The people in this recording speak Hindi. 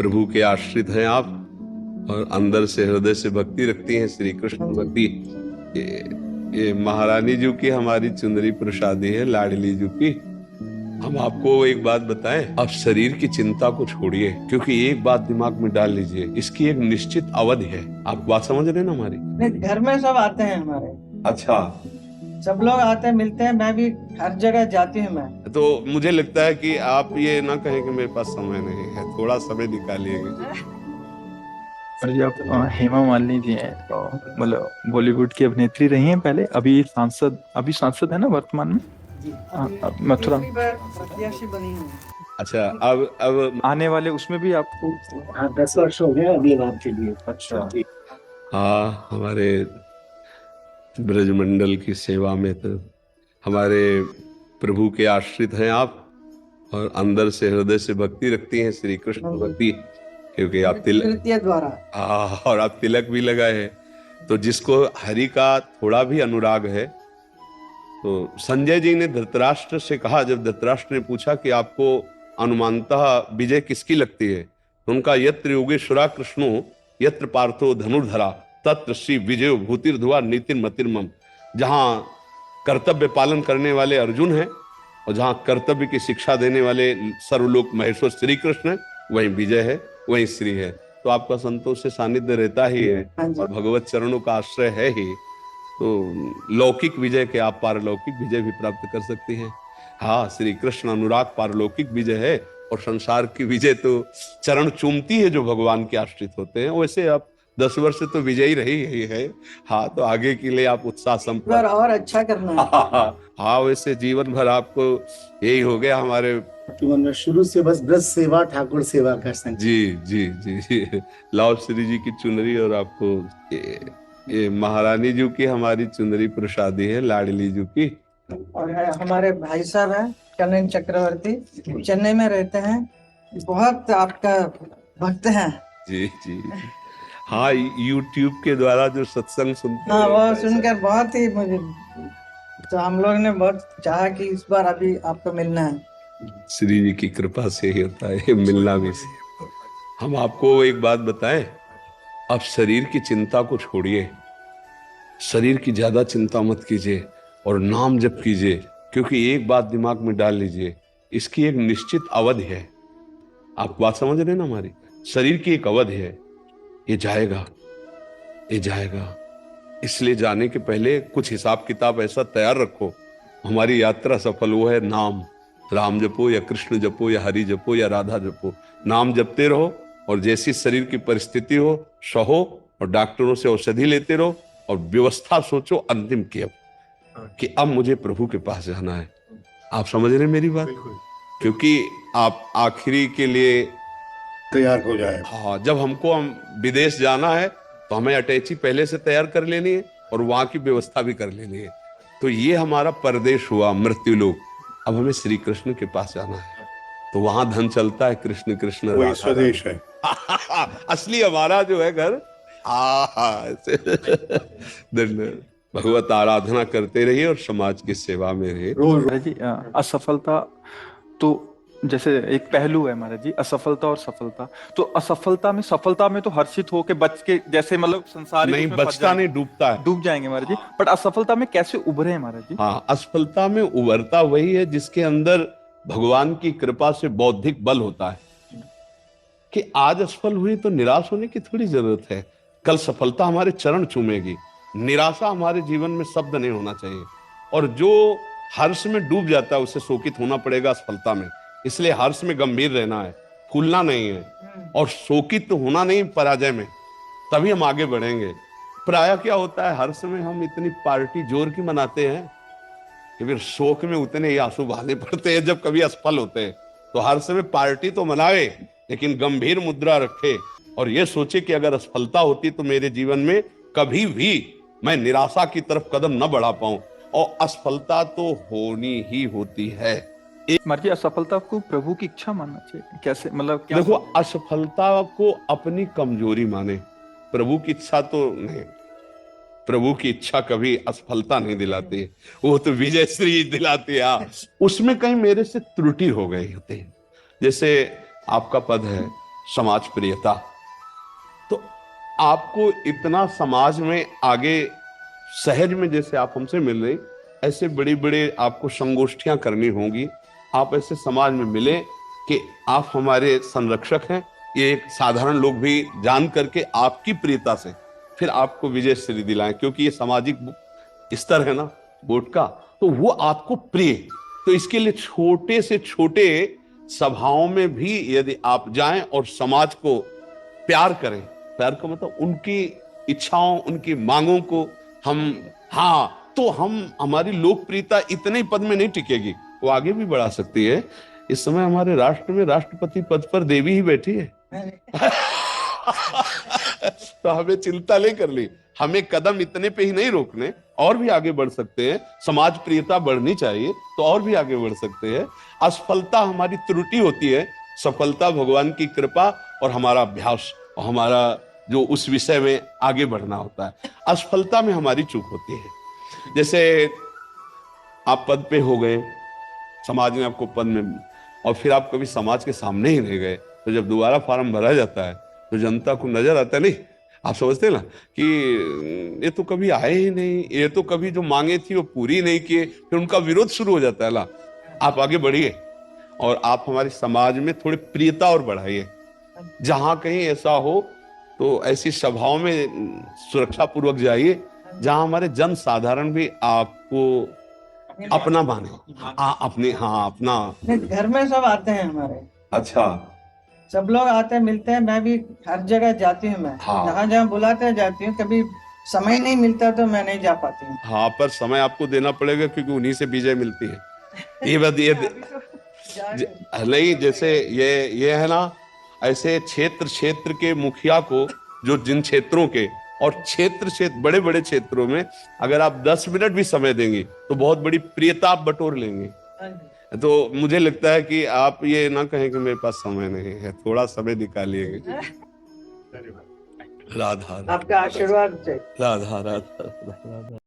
प्रभु के आश्रित हैं आप और अंदर से हृदय से भक्ति रखती हैं श्री कृष्ण भक्ति। ये महारानी जी की हमारी चुंदरी प्रसादी है, लाडली जी की। हम आपको एक बात बताएं, आप शरीर की चिंता को छोड़िए, क्योंकि एक बात दिमाग में डाल लीजिए, इसकी एक निश्चित अवधि है। आप बात समझ रहे हैं ना हमारी? नहीं, घर में सब आते हैं हमारे। अच्छा, सब लोग आते हैं, मिलते हैं, मैं भी हर जगह जाती हूँ मैं। तो मुझे लगता है कि आप ये ना कहें कि मेरे पास समय नहीं है, थोड़ा समय निकालिएगा। और जी आप हेमा मालिनी जी हैं, तो मतलब बॉलीवुड की अभिनेत्री रही हैं पहले, अभी सांसद है ना वर्तमान में? जी, मथुरा दूसरी बार प्रत्याशी बनी हूँ। अच्छा, अब आने वाले उसमें भी आपको? हाँ, 10 वर्ष हो गए अगली बार के लिए। अच्छा। हाँ, हमारे ब्रजमंडल की सेवा में तो हमारे प्रभु के आश्रित हैं आप और अंदर से हृदय से भक्ति रखती हैं श्री कृष्ण भक्ति, क्योंकि आप तृतीय द्वारा। और आप तिलक भी लगाए हैं। तो जिसको हरि का थोड़ा भी अनुराग है, तो संजय जी ने धृतराष्ट्र से कहा, जब धृतराष्ट्र ने पूछा कि आपको अनुमानतः विजय किसकी लगती है, तो उनका यत्र योगेश्वरा कृष्णो यत्र पार्थो धनुर्धरा तत्र श्री विजयो भूतिर्धुआ नीतिर्मतिर्मम। जहां कर्तव्य पालन करने वाले अर्जुन हैं और जहां कर्तव्य की शिक्षा देने वाले सर्वलोक महेश्वर श्री कृष्ण है, वहीं विजय है, वहीं श्री है। तो आपका संतोष से सानिध्य रहता ही है और भगवत चरणों का आश्रय है ही, तो लौकिक विजय के आप पारलौकिक विजय भी प्राप्त कर सकती हैं। हाँ, श्री कृष्ण अनुराग पारलौकिक विजय है और संसार की विजय तो चरण चूमती है जो भगवान के आश्रित होते हैं। वैसे आप 10 वर्ष से तो विजयी रही है। हाँ, तो आगे के लिए आप उत्साह संपन्न और अच्छा करना है। हाँ, वैसे जीवन भर आपको यही हो गया हमारे जीवन में शुरू से बस ब्रज सेवा, ठाकुर सेवा का संग। जी जी जी। लाओ श्री जी की चुनरी और आपको ये महारानी जी की हमारी चुंदरी प्रसादी है, लाडली जी की। और हमारे भाई साहब हैं कल्याण चक्रवर्ती, चेन्नई में रहते हैं, बहुत आपका भक्त हैं। जी जी। हाँ, YouTube के द्वारा जो सत्संग सुनते हाँ, हैं, वो सुनकर बहुत ही मुझे, तो हम लोग ने बहुत चाहा कि इस बार अभी आपको मिलना है। श्री जी की कृपा से ही होता है मिलना भी। हम आपको एक बात बताएं, आप शरीर की चिंता को छोड़िए, शरीर की ज्यादा चिंता मत कीजिए और नाम जप कीजिए, क्योंकि एक बात दिमाग में डाल लीजिए, इसकी एक निश्चित अवधि है। आप बात समझ रहे हैं ना हमारी? शरीर की एक अवधि है, ये जाएगा, ये जाएगा। इसलिए जाने के पहले कुछ हिसाब किताब ऐसा तैयार रखो, हमारी यात्रा सफल हो है नाम। राम जपो या कृष्ण जपो या हरि जपो या राधा जपो, नाम जपते रहो और जैसी शरीर की परिस्थिति हो सहो, और डॉक्टरों से औषधि लेते रहो और व्यवस्था सोचो अंतिम की, अब कि अब मुझे प्रभु के पास जाना है। आप समझ रहे हैं मेरी बात? क्योंकि आप आखिरी के लिए तैयार हो जाए। हाँ, जब हमको विदेश जाना है तो हमें अटैची पहले से तैयार कर लेनी है और वहां की व्यवस्था भी कर लेनी है। तो ये हमारा परदेश हुआ, मृत्यु लोक। अब हमें श्री कृष्ण के पास जाना है, तो वहां धन चलता है कृष्ण कृष्ण वही स्वदेश है। असली हमारा जो है घर। भगवत आराधना करते रहिए और समाज की सेवा में रहिए। महाराज जी असफलता तो जैसे एक पहलू है महाराज जी, असफलता और सफलता। तो असफलता में, सफलता में तो हर्षित होके बच के, जैसे मतलब संसार नहीं, बचता नहीं, डूबता है। डूब जाएंगे महाराज जी। बट असफलता में कैसे उभरे हैं महाराज जी? हाँ, असफलता में उभरता वही है जिसके अंदर भगवान की कृपा से बौद्धिक बल होता है कि आज असफल हुई तो निराश होने की थोड़ी जरूरत है, कल सफलता हमारे चरण चूमेगी। निराशा हमारे जीवन में शब्द नहीं होना चाहिए, और जो हर्ष में डूब जाता है उसे शोकित होना पड़ेगा असफलता में। इसलिए हर्ष में गंभीर रहना है, फूलना नहीं है, और शोकित तो होना नहीं पराजय में, तभी हम आगे बढ़ेंगे। प्रायः क्या होता है, हर्ष में हम इतनी पार्टी जोर की मनाते हैं कि फिर शोक में उतने ही आंसू बहाने पड़ते हैं जब कभी असफल होते हैं। तो हर्ष में पार्टी तो मनावे, लेकिन गंभीर मुद्रा रखे और यह सोचे कि अगर असफलता होती तो मेरे जीवन में कभी भी मैं निराशा की तरफ कदम न बढ़ा पाऊं। और असफलता तो होनी ही होती है। महाराज जी, असफलता को प्रभु की इच्छा मानना चाहिए कैसे, मतलब क्या? देखो, असफलता को अपनी कमजोरी माने, प्रभु की इच्छा तो नहीं। प्रभु की इच्छा कभी असफलता नहीं दिलाती, वो तो विजय श्री दिलाती है। उसमें कहीं मेरे से त्रुटि हो गई होती है। जैसे आपका पद है समाज प्रियता। तो आपको इतना समाज में आगे सहज में, जैसे आप हमसे मिल रहे, ऐसे बड़ी बड़े आपको संगोष्ठियां करनी होंगी। आप ऐसे समाज में मिले कि आप हमारे संरक्षक हैं, ये एक साधारण लोग भी जान करके आपकी प्रियता से फिर आपको विजय श्री दिलाएं, क्योंकि ये सामाजिक स्तर है ना वोट का, तो वो आपको प्रिय। तो इसके लिए छोटे से छोटे सभाओं में भी यदि आप जाएं और समाज को प्यार करें, प्यार का मतलब उनकी इच्छाओं, उनकी मांगों को हम, हाँ, तो हम, हमारी लोकप्रियता इतने ही पद में नहीं टिकेगी, वो आगे भी बढ़ा सकती है। इस समय हमारे राष्ट्र में राष्ट्रपति पद पर देवी ही बैठी है। तो हमें चिंता नहीं कर ली, हमें कदम इतने पे ही नहीं रोकने, और भी आगे बढ़ सकते हैं। समाज प्रियता बढ़नी चाहिए तो और भी आगे बढ़ सकते हैं। असफलता हमारी त्रुटि होती है, सफलता भगवान की कृपा और हमारा अभ्यास और हमारा जो उस विषय में आगे बढ़ना होता है। असफलता में हमारी चूक होती है। जैसे आप पद पे हो गए, समाज ने आपको पद में, और फिर आप कभी समाज के सामने ही नहीं गए, तो जब दोबारा फॉर्म भरा जाता है तो जनता को नजर आता है, नहीं, आप समझते हैं ना कि ये तो कभी आए ही नहीं, ये तो कभी जो मांगे थी वो पूरी नहीं किए, फिर उनका विरोध शुरू हो जाता है। ला, आप आगे बढ़िए और आप हमारे समाज में थोड़ी प्रियता और बढ़ाइए। जहां कहीं ऐसा हो तो ऐसी सभाओं में सुरक्षा पूर्वक जाइए जहां हमारे जन साधारण भी आपको अपना माने, अपने, हाँ, अपना। घर में सब आते हैं हमारे, अच्छा, सब लोग आते हैं, मिलते हैं। मैं भी हर जगह जाती हूँ, मैं हाँ। जहाँ जहाँ बुलाते हैं जाती हूँ। कभी समय नहीं मिलता तो मैं नहीं जा पाती हूँ। हाँ, पर समय आपको देना पड़ेगा क्योंकि उन्हीं से विजय मिलती है। ये बात, ये नहीं, जैसे ये है ना, ऐसे क्षेत्र क्षेत्र के मुखिया को, जो जिन क्षेत्रों के, और क्षेत्र बड़े बड़े क्षेत्रों में अगर आप 10 मिनट भी समय देंगे तो बहुत बड़ी प्रियता आप बटोर लेंगे। तो मुझे लगता है कि आप ये ना कहें कि मेरे पास समय नहीं है, थोड़ा समय निकालिए। राधा, आपका आशीर्वाद चाहिए। राधा, राधा, राधा।